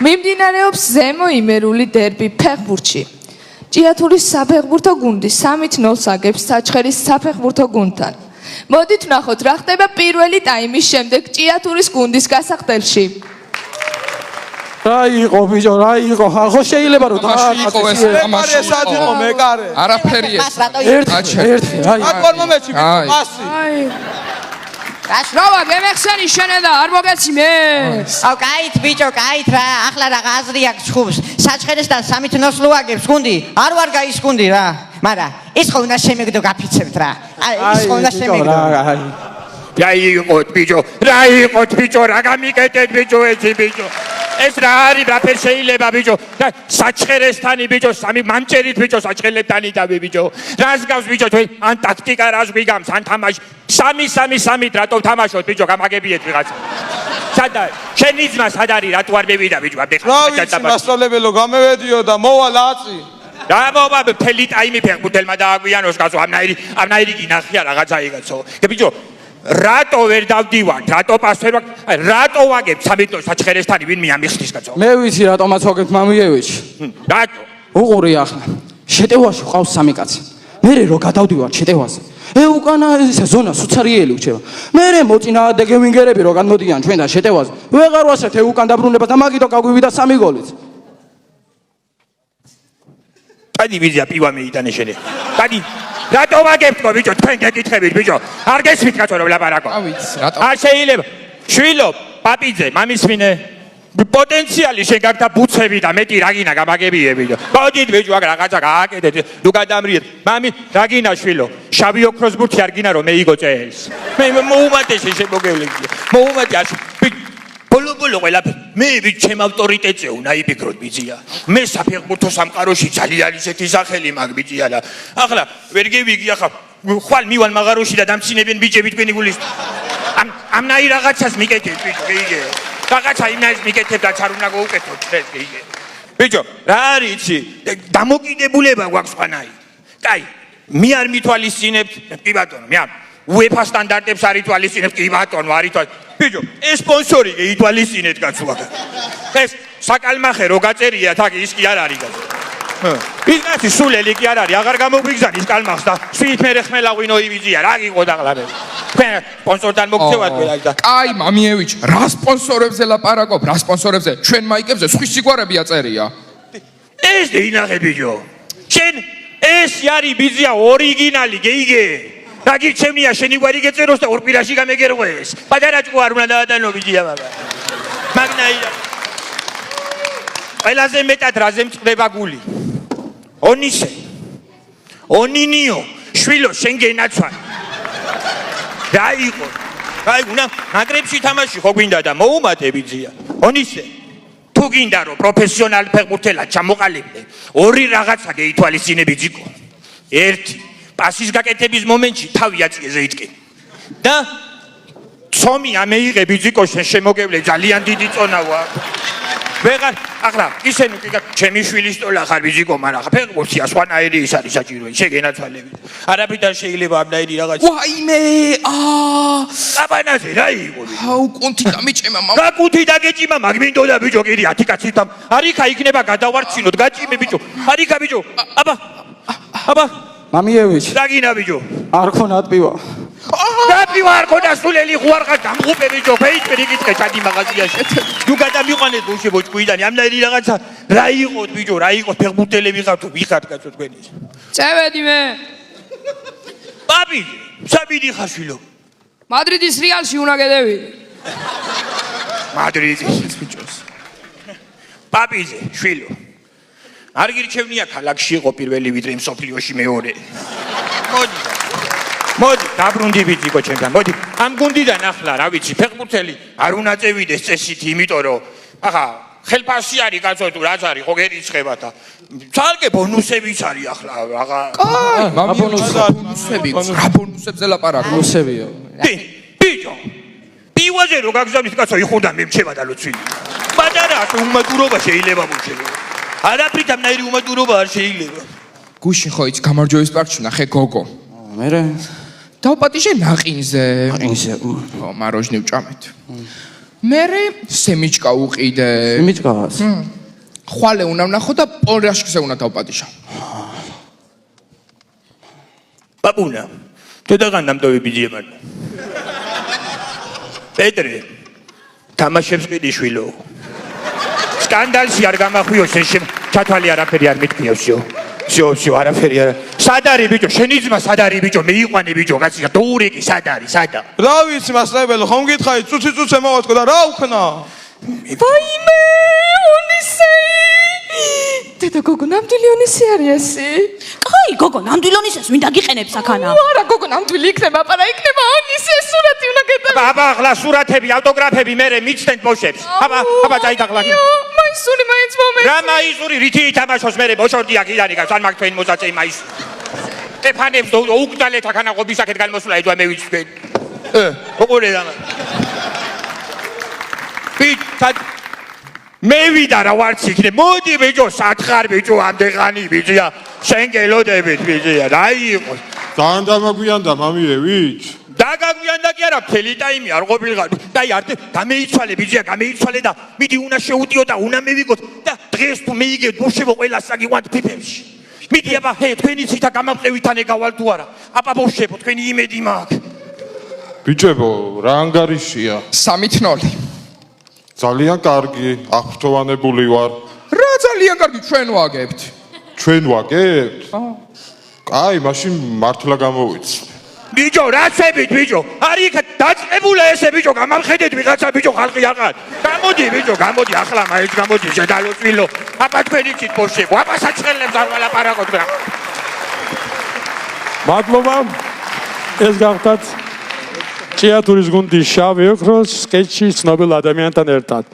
მიმდინარეობს ზემო იმერული დერბი ფეხბურთში. ჭიათურის საფეხბურთო გუნდი 3-0 აგებს საჩხერის საფეხბურთო გუნდთან. მოდით ვნახოთ რა ხდება პირველი ტაიმის შემდეგ ჭიათურის გუნდის გასახდელში. რა იყო ბიჭო, რა იყო? ხო შეიძლება რომ იყო ეს თამაში იყო მეკარე. არაფერი ეს. ერთი. აკორ მომეჩი პასი. გაშროვა გემეხსენი შენე და არ მოგეცი მე. აუ კაით ბიჭო, კაით რა. ახლა რა აზრი აქვს ხუბს. საჩხერესთან 3-0 ლუაგებს გუნდი. არ ვარ გაის გუნდი რა. მაგრამ ის ხო უნდა შემეგდო გაფიცებთ რა. ის ხო უნდა შემეგდო. რა იყოთ ბიჭო, რა გამიკეთეთ ბიჭო ეცი ბიჭო. ეს რა არის რაფერ შეიძლება ბიჭო და საჩხერესთანი ბიჭო სამი მამჭერით ბიჭო საჩხერებთანი დავი ბიჭო რას გავს ბიჭო თქვენ ან ტაქტიკა რას გვიგამს ან თამაში 3-3-3-ით რატო თამაშობთ ბიჭო გამაგებიეთ ვიღაცა სადა შენი ძმა სად არის რატო არ მევიდა ბიჭო რა ვიცი მასწავლებელო გამევედიო და მოვალ აწი რა მოვა მთელი ტაიმი ფეხბურთელმა დააგვიანოს კაცო ამნაირი გინახია რაღაცა იგაცო ბიჭო რატო ვერ დავდივართ? რატო პასვერ ვაკ? რატო ვაგებ 3-0 საჩხერესთანი ვინ მიამიხსნის კაცო? მე ვიცი რატომაც ვაგებ მამიევიჩი. რატო? უყური ახლა. შეტევაში ყავს 3 კაცი. მე რო გადავდივარ შეტევაზე. უკანა ესე ზონა სუცარიელი უჩება. მე მოწინააღმდეგე ვინგერები რო განმოდიან ჩვენ და შეტევაზე. ვეღარ ვასეთ უკან დაბრუნება და მაგითო გაგვივიდა 3 გოლით. დადი ვიზია პივა მეიტანე შენე. დადი რატო ვაგებთ ბიჭო თქვენ გეკითხებით ბიჭო არ გესმით კაცო რომ ლაპარაკო არ შეიძლება შვილო პაპიძე მამისმინე პოტენციალი შენ გაგდა ბუცები და მეტი რაგინა გამაგებიე ბიჭო მოდით ბიჭო აქ რაღაცა გააკეთეთ ნუ გადამრიეთ მამი რაგინა შვილო შავი ოქროს ბურთი არ გინა რომ მე იგო წერს მე მოუმატე შემოგევლები მოუმატე არ ბოლო ყველაფერი მე ვით ჩემ ავტორიტეტზე უნდა იფიქროთ ბიჭია მე საფეხბურთო სამყაროში ძალიან ისეთი სახელი მაგ ბიჭია და ახლა ვერ გევიგი ახლა ხვალ მივალ მაღაროში და დამცინებენ ბიჭები თქვენი გულის ამნაირ რაღაცას მიკეთებ ბიჭო გეიგე რაღაცა იმას მიკეთებ და არ უნდა გაუკეთოთ ეს გეიგე ბიჭო რა არის იცი დამოკიდებულება გვაქვს სხვანაირი კაი მე არ მithვალისწინებთ კი ბატონო მე UEFA სტანდარტებს არ ითვალისწინებთ კი ბატონო არ ითვალისწინებთ ბიჭო ეს სპონსორი ითვალისწინეთ კაცო აქ ეს საკალმახე რო გაწერია თაკი ის კი არ არის კაცო ის კაცი სულელი კი არ არის აღარ გამოგვიგზანის კალმახს და სვით მე ხმელაღვინო ივიზია რა გიყო და ყლაბე თქვენ სპონსორთან მოგწევათ ყველა და კაი მამიევიჩ რა სპონსორებზე ლაპარაკობ რა სპონსორებზე ჩვენ მაიკებზე სხვის სიგვარები აწერია ეს ინახე ბიჭო შენ ეს არის ბიზია ორიგინალი გეიგე რა გირჩევნია შენი გვარი გეწეროს და ორ პირაში გამეგერღვეს პატარა ჭკუ არ უნდა დაადანო ბიჭია ბაბა მაგნაირა ყველაზე მეტად რაზე მწყდება გული ონისე ონინიო შვილო შენ გენაცვა რა იყო აი უნდა ნაკრებში თამაში ხო გვინდა და მოუმატე ბიჭია ონისე თუ გინდა რომ პროფესიონალ ფეხბურთელად ჩამოყალიბდე ორი რაღაცა გეითვალისწინები ძიკო ერთი პასის გაკეთების მომენტში თავი აწიეზე იტკი და ცომი ამეიღე ბიჭიკო შენ შემოგევლე ძალიან დიდი წონავა ვეღარ ახლა ისენი კი ჩემი შვილის ტოლა ხარ ბიჭიკო მაგრამ ხა ფეხბურთია სხვანაირი ის არის საჭირო შეგენაცვალები არაფრიდან შეიძლება აბნაირი რაღაც ვაიმე აბანაზე რა იყო აუ კუნთი დამიჭემა მამა რა კუნთი დაგეჭიმა მაგმინდოდა ბიჭო კიდე 10 კაცით არიქა იქნება გადავარჩინოთ გაჭიმე ბიჭო არიქა ბიჭო აბა მამიევიჩი რა გინა ბიჭო არ ქონა ტბივა რა ტბივა არ ქონა სულელი ხوارყა დამღუპე ბიჭო ფეიჭერი გიტყე ჩადი მაღაზიაში ნუ გადამიყვანეთ ბოშე ბოჭკუიდან ამნაირი რაღაცა რა იყოთ ბიჭო რა იყოთ ფეხბურთელები ხართ ვიხართ კაცო თქვენი წევედი მე პაპი საბიდი ხაშვილო მადრიდის რეალში უნდა გედევიდე მადრიდის ბიჭოს პაპიზე შვილო არ გირჩევნია ქალაქში იყო პირველი ვიდრე მსოფლიოში მეორე მოდი დაბრუნდი ბიჭიკო ჩემთან მოდი ამ გუნდიდან ახლა რა ვიცი ფეხბურთელი არ უნდა წევიდეს წესით იმიტომ რომ ახლა ხელფასი არის კაცო თუ რაც არის ხო გერიცხება და ძალკე ბონუსებიც არის ახლა რაღა კაი ბონუსები რა ბონუსებზე ლაპარაკობ ბონუსებიო ბიჭო პივაზე რო გაგზავნით კაცო იხურდა მე მჩება და ლოცვილი პატარა უმადურობა შეიძლება მოჩელო არაფრით ამნაირი უმადურობა არ შეიძლება გუშინ ხო იცი გამარჯვების პარკში ნახე გოგო მერე დავპატიჟე ნაყინზე ნაყინზე ხო მაროჟნი ვჭამეთ მერე სემიჩკა უყიდე. იმიჭკას. ხვალე უნდა ვნახო და პოლრაშკზე უნდა დავპატიშო. ბაბუნა თედაღან ნამდვილი მან პეტრე თამაშებს ყიდი შვილო სკანდალში არ გამახვიოს ეს ჩათვალი არაფერი არ მithქიოსო შო არაფერი არა სად არის ბიჭო შენი ძმა სად არის ბიჭო მიიყვანე ბიჭო კაცი დურიკი სად არის სადა რა ვიცი მასწავლებელი ხომ გითხარი წუცი მოვატყო და რა უქნა ვაიმე ონისეი დედა გოგო ნამდვილი ონისე არიასი კაი გოგო ნამდვილონისეს ვინ დაგიყენებს აქანა არა გოგო ნამდვილი იქნება პარა იქნება ონისე სურათი უნდა გეტანა აბა ახლა სურათები ავტოგრაფები მე მიცდენ ბოშებს აბა წაიდაღლა მაისური მაინც მომეც რა მაისური რითი ითამაშოს მე ბოშორდია კიდანი გას არ მაგ თქვენ მოსაწე მაის სტეფანებს უგდალეთ აქანა ყობისაკეთ განმოსულა ედვა მე ვიცი ოყურე და ბიჭად მე ვიდა რა ვარც იქნე მოდი ბიჭო სათხარ ბიჭო ამდეღანი ბიჭია შენ გელოდებით ბიჭია რა იყო ძალიან დამაგვიანდა მამიევიჩ დაგაგვიანდა კი არა მთელი ტაიმი არ ყოფილიყარ და არ გამეიცვალე ბიჭია გამეიცვალე და მიდი უნდა შეუტიო და უნდა მევიგოთ და დღეს თუ მეიგებ ბოშებო ყველას საგიყვანთ ფიფებში მიდი აბა თქვენი ცითა გამამწევითანე გავალ თუ არა აბა ბოშებო თქვენი იმედი მაქვს ბიჭებო რა ანგარიშია 3-0 ძალიან კარგი აღფრთოვანებული ვარ რა ძალიან კარგი ჩვენ ვაგებთ ჩვენ ვაგებთ კაი მაშინ მართლა გამოვიცი ბიჭო რა წებით ბიჭო არის იქ დაწყებულა ესე ბიჭო გამამხედეთ ვიღაცა ბიჭო ხალხი აღარ გამოდი ბიჭო გამოდი ახლა მაინც გამოდი შედალოცვილო აბა თქვენი ცით ბოშებო აბა საჩხერლებს არ ვალაპარაკოთ რა მადლობა ეს გახდათ ჭიათურის გუნდის შავი ოქროს სკეჩი ცნობილ ადამიანთან ერთად